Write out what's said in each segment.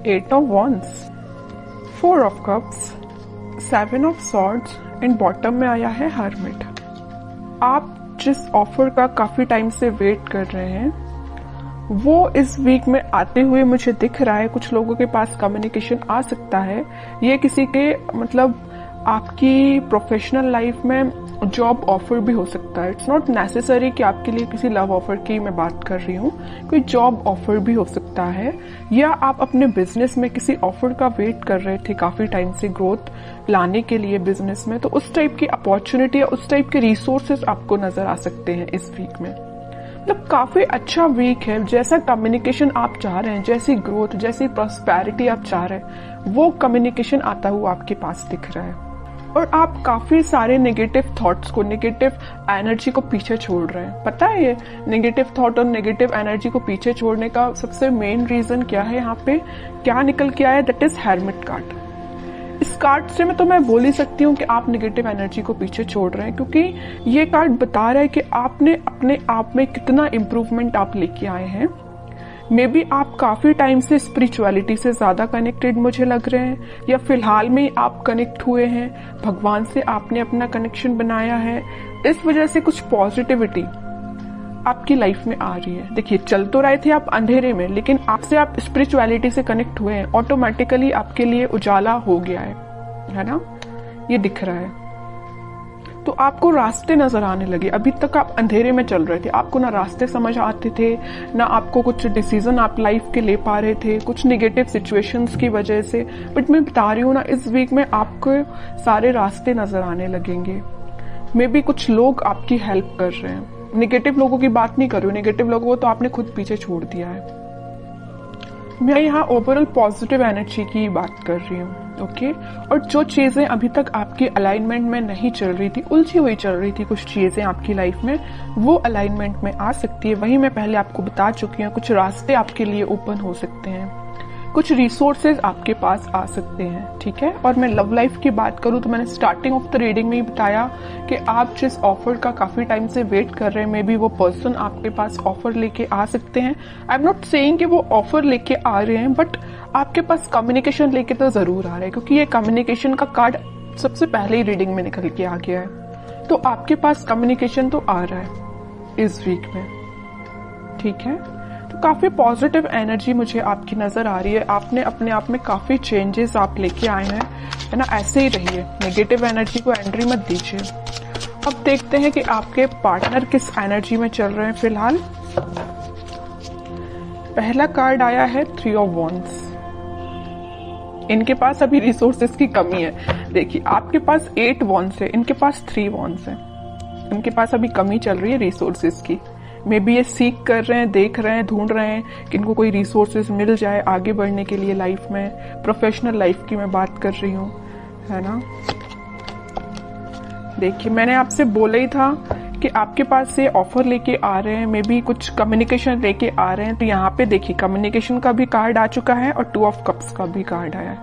8 of Wands, 4 of Cups, 7 of Swords and bottom में आया है Hermit। आप जिस ऑफर का काफी टाइम से वेट कर रहे हैं वो इस वीक में आते हुए मुझे दिख रहा है। कुछ लोगों के पास कम्युनिकेशन आ सकता है। ये किसी के मतलब आपकी प्रोफेशनल लाइफ में जॉब ऑफर भी हो सकता है। इट्स नॉट नेसेसरी कि आपके लिए किसी लव ऑफर की मैं बात कर रही हूँ, कोई जॉब ऑफर भी हो सकता है, या आप अपने बिजनेस में किसी ऑफर का वेट कर रहे थे काफी टाइम से ग्रोथ लाने के लिए बिजनेस में, तो उस टाइप की अपॉर्चुनिटी या उस टाइप के रिसोर्सेज आपको नजर आ सकते हैं इस वीक में। मतलब काफी अच्छा वीक है। जैसा कम्युनिकेशन आप चाह रहे हैं, जैसी ग्रोथ, जैसी प्रॉस्पेरिटी आप चाह रहे हैं, वो कम्युनिकेशन आता हुआ आपके पास दिख रहा है। और आप काफी सारे नेगेटिव थॉट्स को, नेगेटिव एनर्जी को पीछे छोड़ रहे हैं। पता है ये नेगेटिव थॉट और नेगेटिव एनर्जी को पीछे छोड़ने का सबसे मेन रीजन क्या है? यहाँ पे क्या निकल के आया? That is hermit card. इस कार्ड से मैं बोल ही सकती हूँ कि आप नेगेटिव एनर्जी को पीछे छोड़ रहे हैं, क्योंकि ये कार्ड बता रहा है कि आपने अपने आप में कितना इम्प्रूवमेंट आप लेके आए हैं। मे बी आप काफी टाइम से स्पिरिचुअलिटी से ज्यादा कनेक्टेड मुझे लग रहे हैं, या फिलहाल में आप कनेक्ट हुए हैं, भगवान से आपने अपना कनेक्शन बनाया है। इस वजह से कुछ पॉजिटिविटी आपकी लाइफ में आ रही है। देखिए, चल तो रहे थे आप अंधेरे में, लेकिन आपसे आप स्पिरिचुअलिटी से कनेक्ट हुए हैं, ऑटोमेटिकली आपके लिए उजाला हो गया है ना? ये दिख रहा है। तो आपको रास्ते नजर आने लगे। अभी तक आप अंधेरे में चल रहे थे, आपको ना रास्ते समझ आते थे, ना आपको कुछ डिसीजन आप लाइफ के ले पा रहे थे, कुछ निगेटिव सिचुएशंस की वजह से। बट मैं बता रही हूँ ना, इस वीक में आपको सारे रास्ते नजर आने लगेंगे। मे बी कुछ लोग आपकी हेल्प कर रहे हैं। नेगेटिव लोगों की बात नहीं कर रही हूँ, नेगेटिव लोगों को तो आपने खुद पीछे छोड़ दिया है। मैं यहाँ ओवरऑल पॉजिटिव एनर्जी की बात कर रही हूँ, ओके? और जो चीजें अभी तक आपकी अलाइनमेंट में नहीं चल रही थी, उलझी हुई चल रही थी कुछ चीजें आपकी लाइफ में, वो अलाइनमेंट में आ सकती है। वही मैं पहले आपको बता चुकी हूँ। कुछ रास्ते आपके लिए ओपन हो सकते हैं, कुछ रिसोर्सेज आपके पास आ सकते हैं, ठीक है? और मैं लव लाइफ की बात करूं तो मैंने स्टार्टिंग ऑफ द रीडिंग में ही बताया कि आप जिस ऑफर का काफी टाइम से वेट कर रहे हैं, मे बी वो पर्सन आपके पास ऑफर लेके आ सकते हैं। आई एम नॉट सेइंग कि वो ऑफर लेके आ रहे हैं, बट आपके पास कम्युनिकेशन लेके तो जरूर आ रहे हैं, क्योंकि ये कम्युनिकेशन का कार्ड सबसे पहले ही रीडिंग में निकल के आ गया है। तो आपके पास कम्युनिकेशन तो आ रहा है इस वीक में, ठीक है? काफी पॉजिटिव एनर्जी मुझे आपकी नजर आ रही है। आपने अपने आप में काफी चेंजेस आप लेके आए हैं, है ना? ऐसे ही रहिए, नेगेटिव एनर्जी को एंट्री मत दीजिए। अब देखते हैं कि आपके पार्टनर किस एनर्जी में चल रहे हैं फिलहाल। पहला कार्ड आया है 3 ऑफ वॉन्ड्स। इनके पास अभी रिसोर्सेज की कमी है। देखिए, आपके पास 8 वॉन्ड्स है, इनके पास 3 वॉन्ड्स है। इनके पास अभी कमी चल रही है रिसोर्सेज की। मे बी ये सीख कर रहे हैं, देख रहे हैं, ढूंढ रहे हैं कि इनको कोई रिसोर्सेज मिल जाए आगे बढ़ने के लिए लाइफ में। प्रोफेशनल लाइफ की मैं बात कर रही हूँ, है ना? देखिए, मैंने आपसे बोला ही था कि आपके पास से ऑफर लेके आ रहे हैं, मे बी कुछ कम्युनिकेशन लेके आ रहे हैं। तो यहाँ पे देखिए, कम्युनिकेशन का भी कार्ड आ चुका है और 2 ऑफ कप्स का भी कार्ड आया है।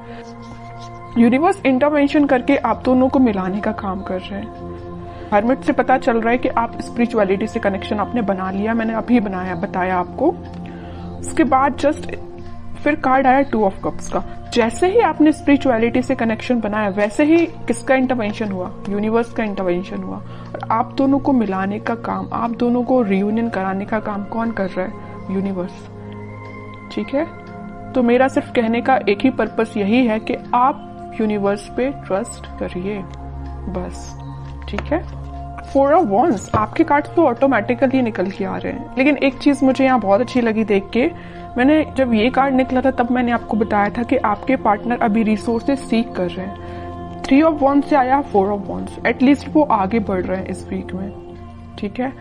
यूनिवर्स इंटरवेंशन करके आप दोनों को मिलाने का काम कर रहे हैं। हर्मिट से पता चल रहा है कि आप स्पिरिचुअलिटी से कनेक्शन आपने बना लिया। मैंने अभी बताया आपको। उसके बाद जस्ट फिर कार्ड आया 2 ऑफ कप्स का। जैसे ही आपने स्पिरिचुअलिटी से कनेक्शन बनाया, वैसे ही किसका इंटरवेंशन हुआ? यूनिवर्स का इंटरवेंशन हुआ। और आप दोनों को मिलाने का काम, आप दोनों को रियूनियन कराने का काम कौन कर रहा है? यूनिवर्स, ठीक है? तो मेरा सिर्फ कहने का एक ही पर्पस यही है कि आप यूनिवर्स पे ट्रस्ट करिए, बस, ठीक है? 4 ऑफ वॉन्ड्स, आपके कार्ड तो ऑटोमेटिकली निकल के आ रहे हैं। लेकिन एक चीज मुझे यहाँ बहुत अच्छी लगी देख के। मैंने जब ये कार्ड निकला था तब मैंने आपको बताया था कि आपके पार्टनर अभी रिसोर्सेज सीख कर रहे हैं। 3 ऑफ वॉन्ड्स से आया 4 ऑफ वॉन्ड्स। एटलीस्ट वो आगे बढ़ रहे हैं इस वीक में, ठीक है?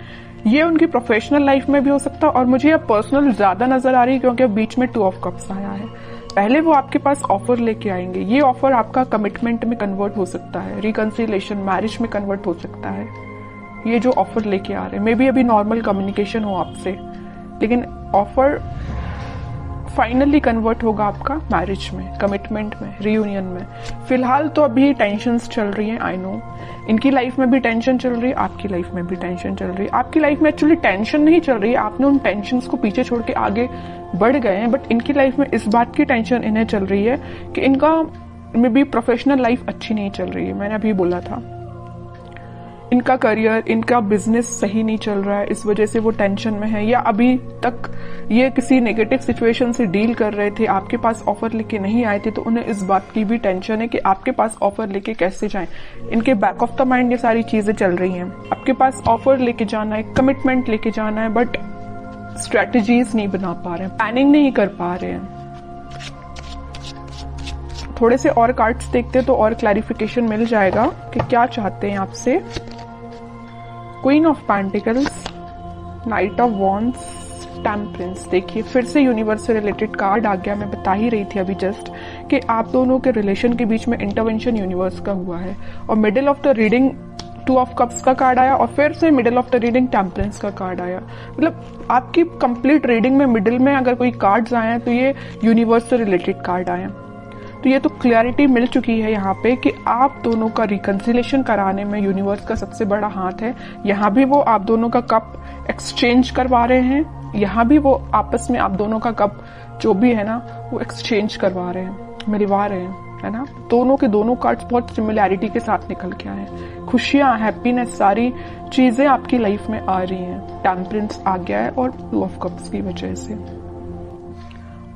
ये उनकी प्रोफेशनल लाइफ में भी हो सकता है, और मुझे अब पर्सनल ज्यादा नजर आ रही है क्योंकि बीच में 2 ऑफ कप्स आया है। पहले वो आपके पास ऑफर लेके आएंगे। ये ऑफर आपका कमिटमेंट में कन्वर्ट हो सकता है, रिकंसिलिएशन, मैरिज में कन्वर्ट हो सकता है। ये जो ऑफर लेके आ रहे हैं, मे बी अभी नॉर्मल कम्युनिकेशन हो आपसे, लेकिन ऑफर फाइनली कन्वर्ट होगा आपका मैरिज में, कमिटमेंट में, रियूनियन में। फिलहाल तो अभी टेंशन्स चल रही हैं, आई नो। इनकी लाइफ में भी टेंशन चल रही है, आपकी लाइफ में भी टेंशन चल रही है। आपकी लाइफ में एक्चुअली टेंशन नहीं चल रही है, आपने उन टेंशन्स को पीछे छोड़ के आगे बढ़ गए हैं। बट इनकी लाइफ में इस बात की टेंशन इन्हें चल रही है कि इनका में भी प्रोफेशनल लाइफ अच्छी नहीं चल रही है। मैंने अभी बोला था, इनका करियर, इनका बिजनेस सही नहीं चल रहा है, इस वजह से वो टेंशन में है। या अभी तक ये किसी नेगेटिव सिचुएशन से डील कर रहे थे, आपके पास ऑफर लेके नहीं आए थे, तो उन्हें इस बात की भी टेंशन है कि आपके पास ऑफर लेके कैसे जाएं। इनके बैक ऑफ द माइंड ये सारी चीजें चल रही हैं। आपके पास ऑफर लेके जाना है, कमिटमेंट लेके जाना है, बट स्ट्रेटजीज नहीं बना पा रहे हैं, प्लानिंग नहीं कर पा रहे हैं। थोड़े से और कार्ड्स देखते तो और क्लैरिफिकेशन मिल जाएगा कि क्या चाहते हैं आपसे। Queen of pentacles, night of wands, temperance. देखिए फिर से यूनिवर्स से रिलेटेड कार्ड आ गया। मैं बता ही रही थी अभी जस्ट कि आप दोनों के रिलेशन के बीच में इंटरवेंशन यूनिवर्स का हुआ है। और middle of the reading 2 of cups का कार्ड आया और फिर से middle of the reading temperance का कार्ड आया। मतलब आपकी कंप्लीट रीडिंग में मिडिल में अगर कोई कार्ड्स आए हैं तो ये यूनिवर्स से रिलेटेड कार्ड आए हैं। तो ये तो क्लैरिटी मिल चुकी है यहाँ पे कि आप दोनों का रिकंसिलेशन कराने में यूनिवर्स का सबसे बड़ा हाथ है। यहाँ भी वो आप दोनों का कप एक्सचेंज करवा रहे हैं, यहाँ भी वो आपस में आप दोनों का कप जो भी है ना वो एक्सचेंज करवा रहे हैं, मिलवा रहे हैं, है ना। दोनों के दोनों कार्ड्स बहुत सिमिलैरिटी के साथ निकल के आए हैं। खुशियां, हैप्पीनेस, सारी चीजें आपकी लाइफ में आ रही हैं। टेम्परेंस आ गया है और 2 ऑफ कप्स की वजह से।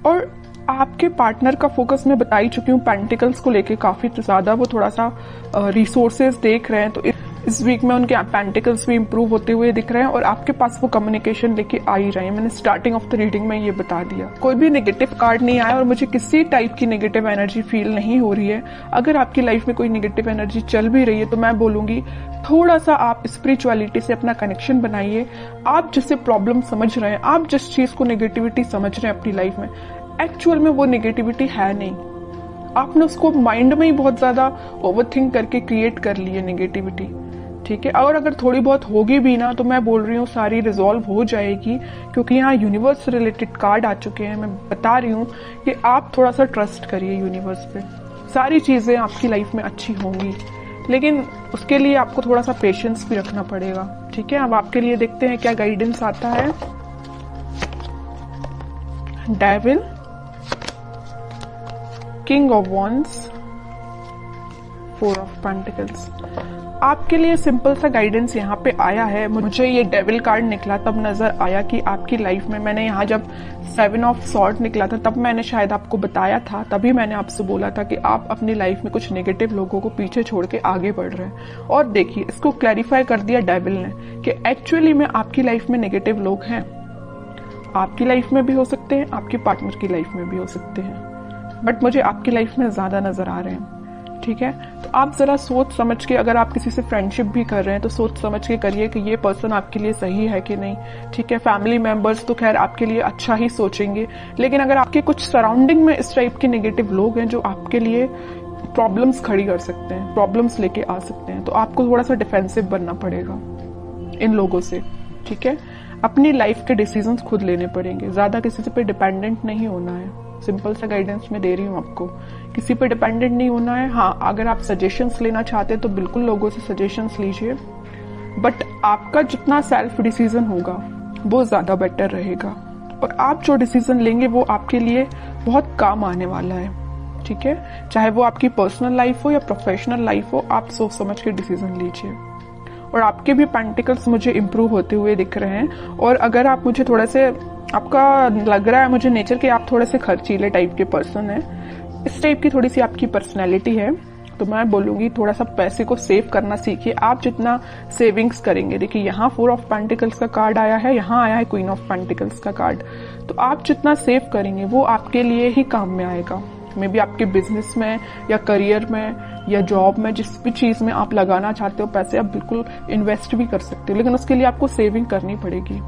और आपके पार्टनर का फोकस मैं बता ही चुकी हूँ, पेंटिकल्स को लेके काफी ज्यादा वो थोड़ा सा रिसोर्सेज देख रहे हैं। तो इस वीक में उनके पेंटिकल्स भी इंप्रूव होते हुए दिख रहे हैं और आपके पास वो कम्युनिकेशन लेके आ ही रहे हैं। मैंने स्टार्टिंग ऑफ द रीडिंग में ये बता दिया। कोई भी नेगेटिव कार्ड नहीं आया और मुझे किसी टाइप की नेगेटिव एनर्जी फील नहीं हो रही है। अगर आपकी लाइफ में कोई नेगेटिव एनर्जी चल भी रही है तो मैं बोलूंगी थोड़ा सा आप स्पिरिचुअलिटी से अपना कनेक्शन बनाइए। आप जिससे प्रॉब्लम समझ रहे हैं, आप जिस चीज को नेगेटिविटी समझ रहे हैं अपनी लाइफ में, एक्चुअल में वो नेगेटिविटी है नहीं। आपने उसको माइंड में ही बहुत ज्यादा ओवरथिंक करके क्रिएट कर ली है नेगेटिविटी, ठीक है। और अगर थोड़ी बहुत होगी भी ना तो मैं बोल रही हूँ सारी रिजॉल्व हो जाएगी, क्योंकि यहाँ यूनिवर्स से रिलेटेड कार्ड आ चुके हैं। मैं बता रही हूँ कि आप थोड़ा सा ट्रस्ट करिए यूनिवर्स पे, सारी चीजें आपकी लाइफ में अच्छी होंगी। लेकिन उसके लिए आपको थोड़ा सा पेशेंस भी रखना पड़ेगा, ठीक है। अब आपके लिए देखते हैं क्या गाइडेंस आता है। Devil, king of wands, 4 of pentacles. आपके लिए सिंपल सा गाइडेंस यहाँ पे आया है। मुझे ये डेविल कार्ड निकला तब नजर आया कि आपकी लाइफ में, मैंने यहाँ जब 7 ऑफ सॉर्ड निकला था तब मैंने शायद आपको बताया था, तभी मैंने आपसे बोला था कि आप अपनी लाइफ में कुछ नेगेटिव लोगों को पीछे छोड़ के आगे बढ़ रहे हैं। और देखिए इसको क्लैरिफाई कर दिया डेविल ने कि एक्चुअली में आपकी लाइफ में नेगेटिव लोग हैं। आपकी लाइफ में भी हो सकते हैं, आपके पार्टनर की लाइफ में भी हो सकते हैं, बट मुझे आपकी लाइफ में ज्यादा नजर आ रहे हैं, ठीक है। तो आप जरा सोच समझ के, अगर आप किसी से फ्रेंडशिप भी कर रहे हैं तो सोच समझ के करिए कि ये पर्सन आपके लिए सही है कि नहीं, ठीक है। फैमिली मेंबर्स तो खैर आपके लिए अच्छा ही सोचेंगे, लेकिन अगर आपके कुछ सराउंडिंग में इस टाइप के नेगेटिव लोग हैं जो आपके लिए प्रॉब्लम्स खड़ी कर सकते हैं, प्रॉब्लम्स लेके आ सकते हैं, तो आपको थोड़ा सा डिफेंसिव बनना पड़ेगा इन लोगों से, ठीक है। अपनी लाइफ के डिसीजंस खुद लेने पड़ेंगे, ज्यादा किसी पे डिपेंडेंट नहीं होना है। सिंपल सा गाइडेंस मैं दे रही हूँ आपको, किसी पे डिपेंडेंट नहीं होना है। हाँ, अगर आप सजेशंस लेना चाहते हैं तो बिल्कुल लोगों से सजेशंस लीजिए, बट आपका जितना सेल्फ डिसीजन होगा वो ज्यादा बेटर रहेगा। और आप जो डिसीजन लेंगे वो आपके लिए बहुत काम आने वाला है, ठीक है। चाहे वो आपकी पर्सनल लाइफ हो या प्रोफेशनल लाइफ हो, आप सोच समझ के डिसीजन लीजिए। और आपके भी पेंटिकल्स मुझे इम्प्रूव होते हुए दिख रहे हैं। और अगर आप मुझे थोड़ा से, आपका लग रहा है मुझे नेचर के आप थोड़े से खर्चीले टाइप के पर्सन हैं, इस टाइप की थोड़ी सी आपकी पर्सनैलिटी है, तो मैं बोलूंगी थोड़ा सा पैसे को सेव करना सीखिए। आप जितना सेविंग्स करेंगे, देखिए यहाँ 4 ऑफ पेंटिकल्स का कार्ड आया है, यहाँ आया है क्वीन ऑफ पेंटिकल्स का कार्ड, तो आप जितना सेव करेंगे वो आपके लिए ही काम में आएगा। मे बी आपके बिजनेस में या करियर में या जॉब में, जिस भी चीज में आप लगाना चाहते हो पैसे, आप बिल्कुल इन्वेस्ट भी कर सकते हो, लेकिन उसके लिए आपको सेविंग करनी पड़ेगी।